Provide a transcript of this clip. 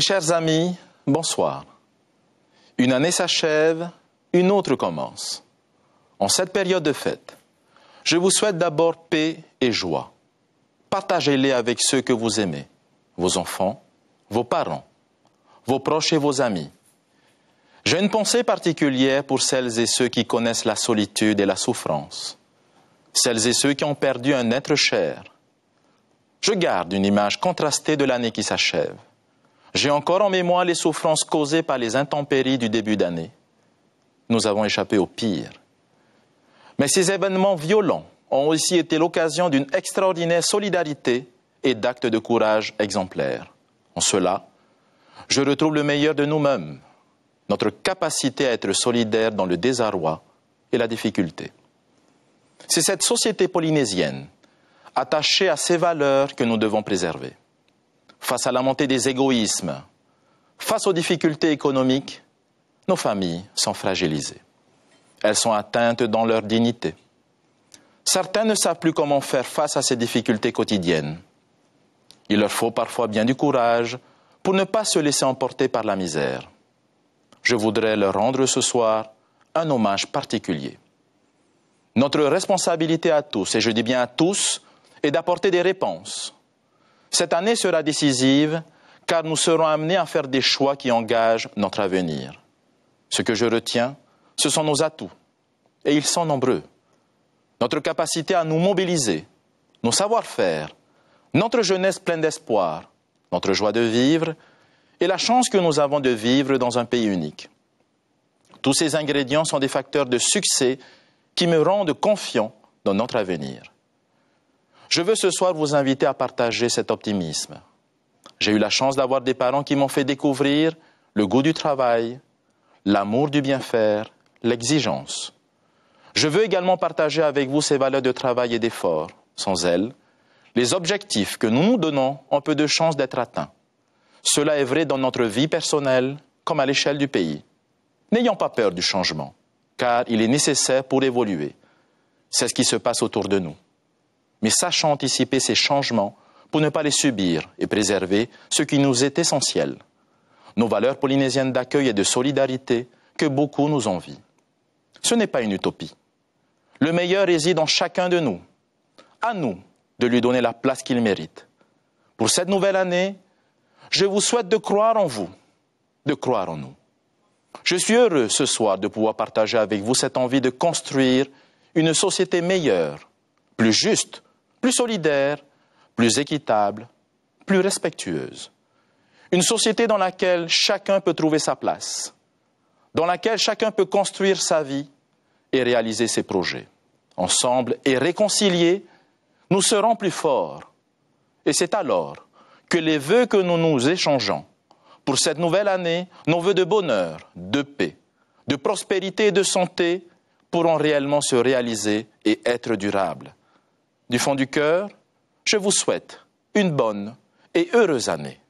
Mes chers amis, bonsoir. Une année s'achève, une autre commence. En cette période de fête, je vous souhaite d'abord paix et joie. Partagez-les avec ceux que vous aimez, vos enfants, vos parents, vos proches et vos amis. J'ai une pensée particulière pour celles et ceux qui connaissent la solitude et la souffrance, celles et ceux qui ont perdu un être cher. Je garde une image contrastée de l'année qui s'achève. J'ai encore en mémoire les souffrances causées par les intempéries du début d'année. Nous avons échappé au pire. Mais ces événements violents ont aussi été l'occasion d'une extraordinaire solidarité et d'actes de courage exemplaires. En cela, je retrouve le meilleur de nous-mêmes, notre capacité à être solidaires dans le désarroi et la difficulté. C'est cette société polynésienne, attachée à ces valeurs, que nous devons préserver. Face à la montée des égoïsmes, face aux difficultés économiques, nos familles sont fragilisées. Elles sont atteintes dans leur dignité. Certains ne savent plus comment faire face à ces difficultés quotidiennes. Il leur faut parfois bien du courage pour ne pas se laisser emporter par la misère. Je voudrais leur rendre ce soir un hommage particulier. Notre responsabilité à tous, et je dis bien à tous, est d'apporter des réponses. Cette année sera décisive car nous serons amenés à faire des choix qui engagent notre avenir. Ce que je retiens, ce sont nos atouts, et ils sont nombreux. Notre capacité à nous mobiliser, nos savoir-faire, notre jeunesse pleine d'espoir, notre joie de vivre et la chance que nous avons de vivre dans un pays unique. Tous ces ingrédients sont des facteurs de succès qui me rendent confiant dans notre avenir. Je veux ce soir vous inviter à partager cet optimisme. J'ai eu la chance d'avoir des parents qui m'ont fait découvrir le goût du travail, l'amour du bien faire, l'exigence. Je veux également partager avec vous ces valeurs de travail et d'effort. Sans elles, les objectifs que nous nous donnons ont peu de chances d'être atteints. Cela est vrai dans notre vie personnelle comme à l'échelle du pays. N'ayons pas peur du changement, car il est nécessaire pour évoluer. C'est ce qui se passe autour de nous. Mais sachons anticiper ces changements pour ne pas les subir et préserver ce qui nous est essentiel. Nos valeurs polynésiennes d'accueil et de solidarité que beaucoup nous envient. Ce n'est pas une utopie. Le meilleur réside en chacun de nous. À nous de lui donner la place qu'il mérite. Pour cette nouvelle année, je vous souhaite de croire en vous, de croire en nous. Je suis heureux ce soir de pouvoir partager avec vous cette envie de construire une société meilleure, plus juste, plus solidaire, plus équitable, plus respectueuse. Une société dans laquelle chacun peut trouver sa place, dans laquelle chacun peut construire sa vie et réaliser ses projets. Ensemble et réconciliés, nous serons plus forts. Et c'est alors que les vœux que nous nous échangeons pour cette nouvelle année, nos vœux de bonheur, de paix, de prospérité et de santé pourront réellement se réaliser et être durables. Du fond du cœur, je vous souhaite une bonne et heureuse année.